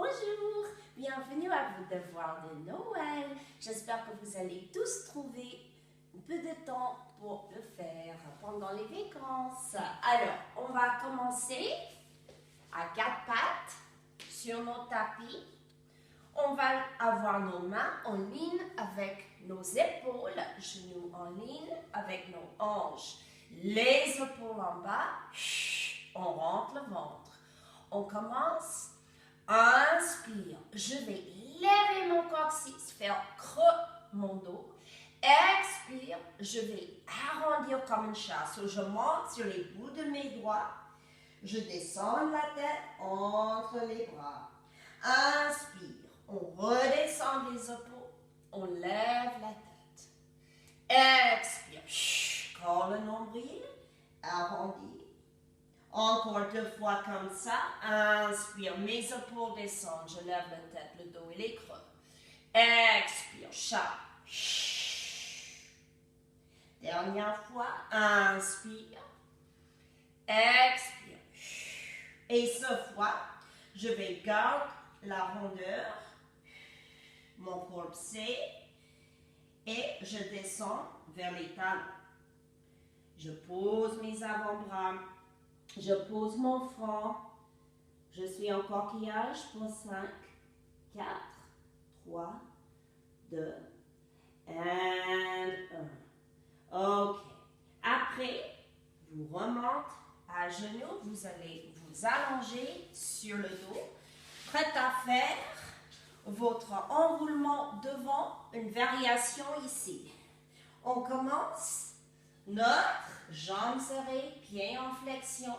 Bonjour, bienvenue à vos devoirs de Noël. J'espère que vous allez tous trouver un peu de temps pour le faire pendant les vacances. Alors, on va commencer à quatre pattes sur nos tapis. On va avoir nos mains en ligne avec nos épaules, genoux en ligne avec nos hanches. Les épaules en bas, on rentre le ventre. On commence. Inspire, je vais lever mon coccyx, faire creux mon dos. Expire, je vais arrondir comme une chasse. Je monte sur les bouts de mes doigts. Je descends la tête entre les bras. Inspire, on redescend les épaules, on lève la tête. Expire, corps le nombril, arrondi. Encore deux fois comme ça. Inspire, mes épaules descendent. Je lève la tête, le dos et les creux. Expire, chat. Dernière fois. Inspire. Expire. Et cette fois, je vais garder la rondeur. Mon corps serré. Et je descends vers les talons. Je pose mes avant-bras. Je pose mon front. Je suis en coquillage pour 5, 4, 3, 2, et 1. OK. Après, vous remontez à genoux. Vous allez vous allonger sur le dos. Prêt à faire votre enroulement devant, une variation ici. On commence. Notre jambe serrée, pied en flexion.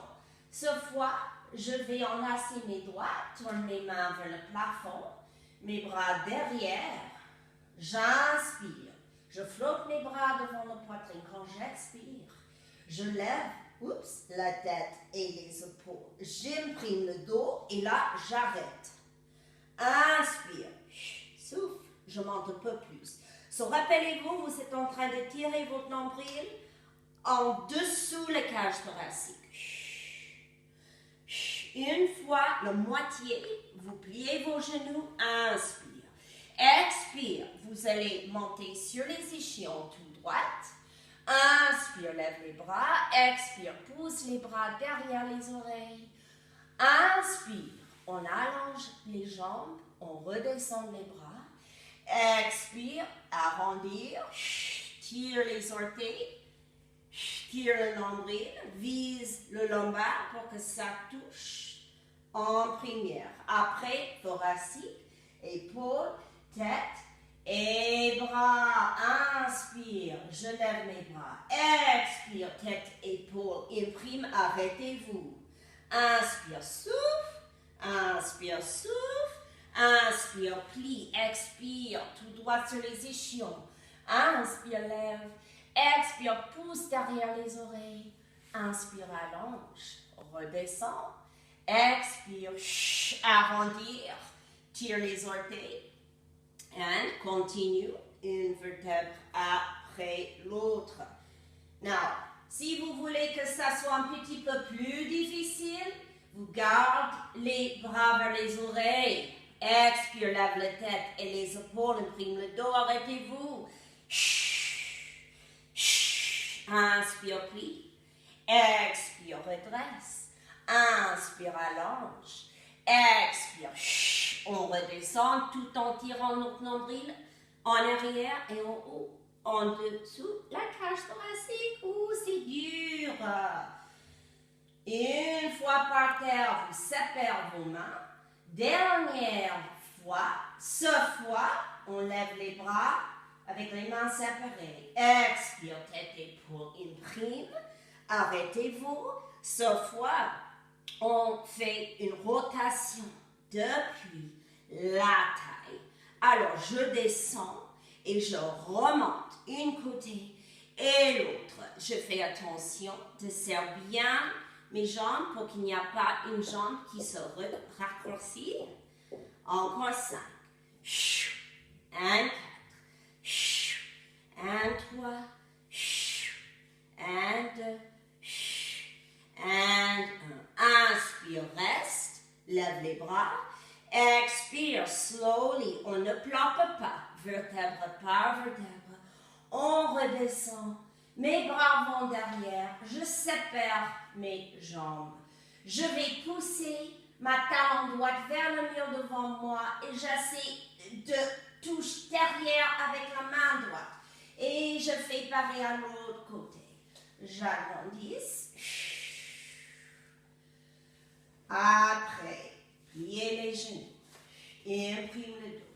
Cette fois, je vais enlacer mes doigts, tourne mes mains vers le plafond, mes bras derrière. J'inspire. Je flotte mes bras devant la poitrine. Quand j'expire, je lève la tête et les épaules. J'imprime le dos et là, j'arrête. Inspire. Souffle. Je monte un peu plus. So, rappelez-vous, vous êtes en train de tirer votre nombril en dessous la cage thoracique. Une fois la moitié, vous pliez vos genoux, inspire. Expire, vous allez monter sur les ischions tout droite. Inspire, lève les bras. Expire, pousse les bras derrière les oreilles. Inspire, on allonge les jambes, on redescend les bras. Expire, arrondir, tire les orteils. Tire le nombril, vise le lombaire pour que ça touche en première. Après, thoracique, épaules, tête et bras. Inspire, je lève mes bras. Expire, tête, épaules, imprime, arrêtez-vous. Inspire, souffle. Inspire, souffle. Inspire, plie. Expire, tout droit sur les ischions. Inspire, lève. Expire, pousse derrière les oreilles. Inspire, allonge. Redescend. Expire, arrondir. Tire les orteils. And continue, une vertèbre après l'autre. Now, si vous voulez que ça soit un petit peu plus difficile, vous gardez les bras vers les oreilles. Expire, lève la tête et les épaules, imprime le dos, arrêtez-vous. Inspire, plie. Expire, redresse. Inspire, allonge. Expire, on redescend tout en tirant notre nombril en arrière et en haut. En dessous, la cage thoracique. Ouh, c'est dur. Une fois par terre, vous séparez vos mains. Dernière fois, cette fois, on lève les bras avec les mains séparées. Expire, tête, épaule, imprime. Arrêtez-vous. Cette fois, on fait une rotation depuis la taille. Alors, je descends et je remonte une côté et l'autre. Je fais attention de serrer bien mes jambes pour qu'il n'y ait pas une jambe qui se raccourcit. Encore 5. 1, 4. Un, 3, un, 2, un, 1. Inspire, reste, lève les bras. Expire slowly. On ne plante pas, vertèbre par vertèbre. On redescend. Mes bras vont derrière. Je sépare mes jambes. Je vais pousser ma talon droite vers le mur devant moi et j'essaie de toucher derrière avec la main droite. Et je fais pareil à l'autre côté. J'agrandis. Après, pliez les genoux. Imprime le dos.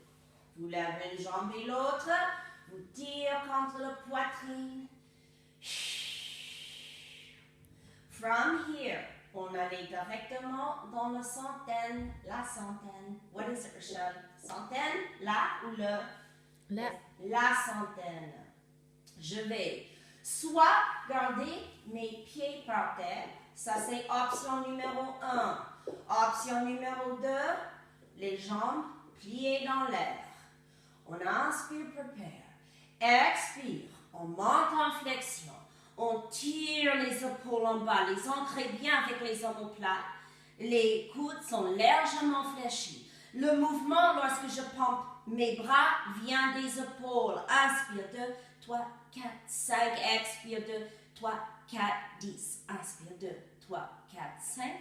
Vous levez une jambe et l'autre. Vous tirez contre la poitrine. From here, on allait directement dans la centaine. La centaine. What is it, Rochelle? Centaine? La ou le? La. La centaine. Je vais soit garder mes pieds par terre. Ça, c'est option numéro 1. Option numéro 2, les jambes pliées dans l'air. On inspire, prepare. Expire, on monte en flexion. On tire les épaules en bas, les ancrez bien avec les omoplates. Les coudes sont légèrement fléchis. Le mouvement, lorsque je pompe mes bras, vient des épaules. Inspire, 2, 3, 4, 5. Expire, 2, 3, 4, 10. Inspire, 2, 3, 4, 5.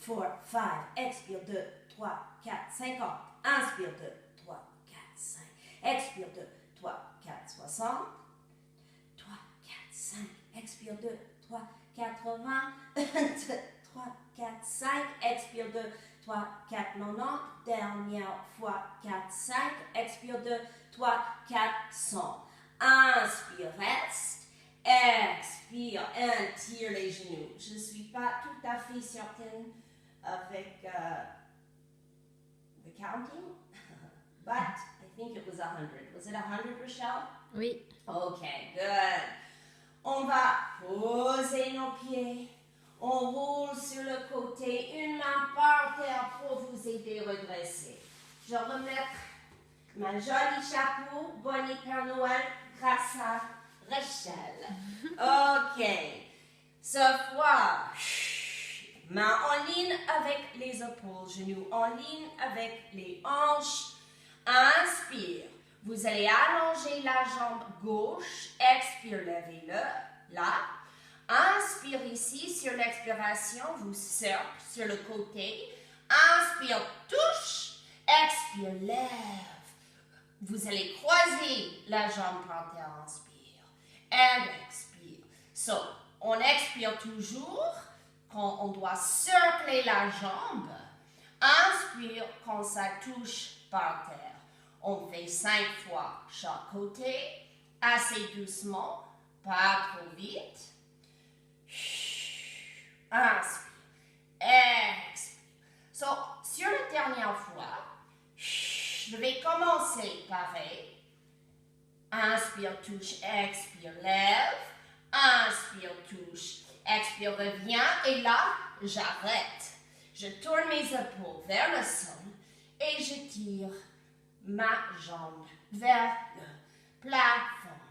3, 4, 5. Expire 2, 3, 4, 50. Inspire 2, 3, 4, 5. Expire 2, 3, 4, 60. 3, 4, 5. Expire 2, 3, 80. 1, 2, 3, 4, 5. Expire 2, 3, 4, 90. Dernière fois 4, 5. Expire 2, 3, 4, 100. Inspire, reste. Expire, tire les genoux. Je ne suis pas tout à fait certaine avec the counting, but I think it was 100. Was it 100, Rochelle? Oui. Okay, good. On va poser nos pieds. On roule sur le côté, une main par terre pour vous aider à redresser. Je remets ma jolie chapeau, bonnet Père Noël, grâce à Rachel. OK. Ce fois, main en ligne avec les épaules, genoux en ligne avec les hanches. Inspire. Vous allez allonger la jambe gauche. Expire, levez-le. Là. Inspire ici. Sur l'expiration, vous cercle sur le côté. Inspire, touche. Expire, lève. Vous allez croiser la jambe par terre. Inspire. And expire. So, on expire toujours quand on doit cercler la jambe. Inspire quand ça touche par terre. On fait 5 fois chaque côté, assez doucement, pas trop vite. Inspire, expire. So, sur la dernière fois, je vais commencer pareil. Inspire, touche, expire, lève. Inspire, touche, expire, reviens. Et là, j'arrête. Je tourne mes épaules vers le sol et je tire ma jambe vers le plafond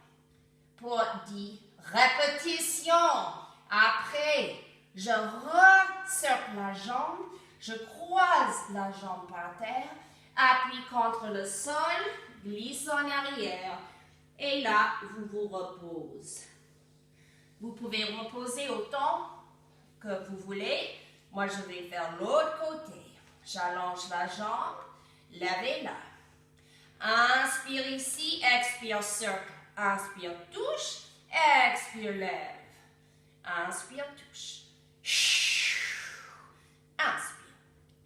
pour 10 répétitions. Après, je resserre la jambe, je croise la jambe par terre, appuie contre le sol, glisse en arrière et là, vous vous reposez. Vous pouvez reposer autant que vous voulez. Moi, je vais faire l'autre côté. J'allonge la jambe, levez-la. Inspire ici, expire, cercle. Inspire, touche, expire, lève. Inspire, touche. Inspire,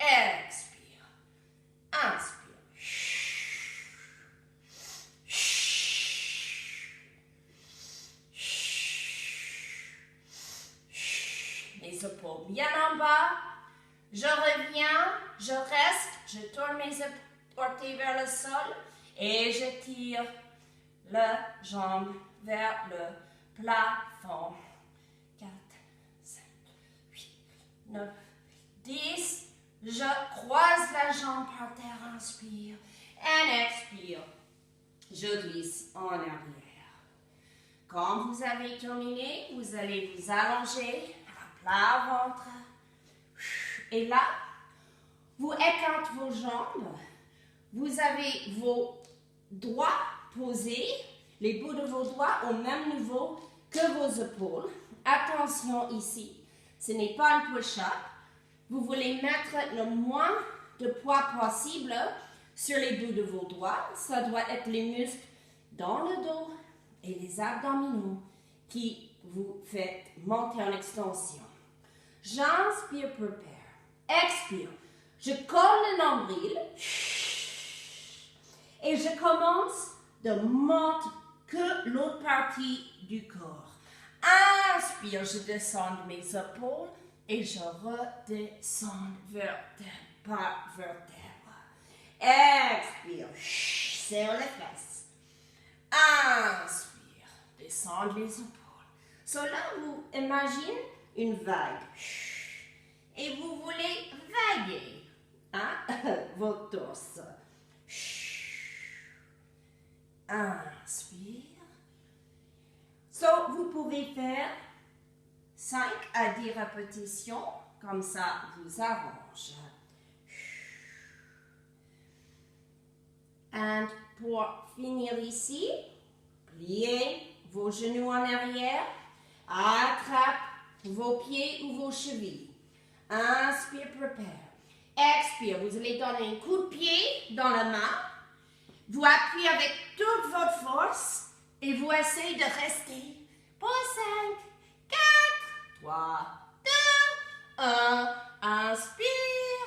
expire. Inspire. Les épaules bien en bas. Je reviens, je reste, je tourne mes orteils vers le sol et je tire la jambe vers le plafond. 4, 5, 8, 9, 10. Je croise la jambe par terre, inspire. And expire. Je glisse en arrière. Quand vous avez terminé, vous allez vous allonger à plat ventre. Et là, vous écartez vos jambes. Vous avez vos doigts posés, les bouts de vos doigts au même niveau que vos épaules. Attention ici, ce n'est pas un push-up. Vous voulez mettre le moins de poids possible sur les bouts de vos doigts. Ça doit être les muscles dans le dos et les abdominaux qui vous faites monter en extension. J'inspire, prepare. Expire. Je colle le nombril et je commence de monter que l'autre partie du corps. Inspire, je descends de mes épaules et je redescends vertèbre par vertèbre. Expire, serre les fesses. Inspire, descends les épaules. So là, vous imaginez une vague. Et vous voulez vaguer votre torse. Inspire. So, vous pouvez faire 5 à 10 répétitions, comme ça vous arrange. Et pour finir ici, pliez vos genoux en arrière, attrape vos pieds ou vos chevilles. Inspire, prepare. Expire, vous allez donner un coup de pied dans la main. Vous appuyez avec toute votre force et vous essayez de rester pour 5, 4, 3, 2, 1. Inspire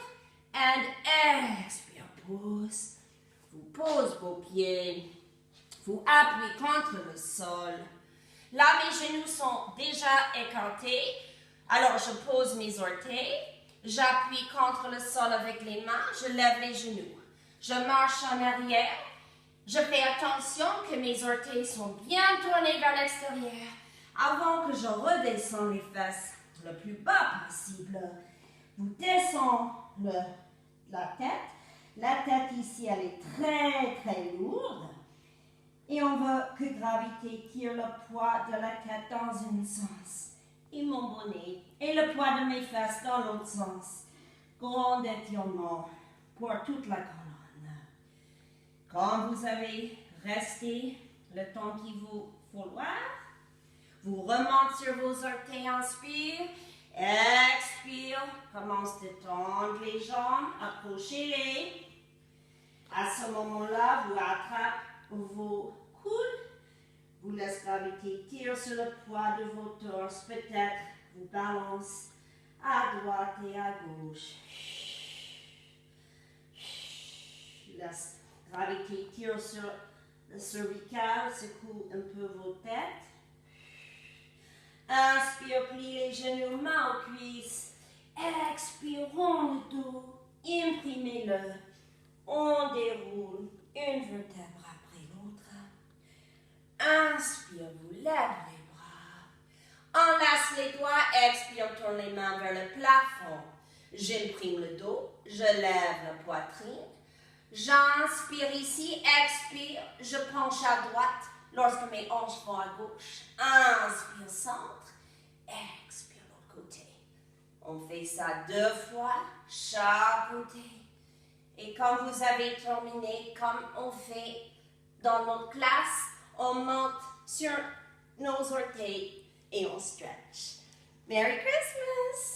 et expire. Pousse. Vous posez vos pieds. Vous appuyez contre le sol. Là, mes genoux sont déjà écartés. Alors, je pose mes orteils. J'appuie contre le sol avec les mains. Je lève les genoux. Je marche en arrière. Je fais attention que mes orteils sont bien tournés vers l'extérieur avant que je redescends les fesses le plus bas possible. Vous descendez la tête. La tête ici, elle est très, très lourde. Et on veut que gravité tire le poids de la tête dans un sens. Et mon bonnet. Et le poids de mes fesses dans l'autre sens. Grand étirement pour toute la colonne. Quand vous avez resté le temps qu'il vous falloir, vous remontez sur vos orteils, inspire, expire, commence de tendre les jambes, accrochez-les. À ce moment-là, vous attrapez vos coudes, vous laissez gravité tirer sur le poids de vos torses, peut-être vous balance à droite et à gauche. Laisse gravité tire sur le cervical, secoue un peu vos têtes. Inspire, pliez les genoux, mains aux cuisses. Expire, rond le dos, imprimez-le. On déroule une vertèbre après l'autre. Inspire, vous lèvez les bras. Enlace les doigts, expire, tourne les mains vers le plafond. J'imprime le dos, je lève la poitrine. J'inspire ici, expire, je penche à droite lorsque mes hanches vont à gauche. Inspire, centre, expire l'autre côté. On fait ça 2 fois, chaque côté. Et quand vous avez terminé, comme on fait dans notre classe, on monte sur nos orteils et on stretch. Merry Christmas!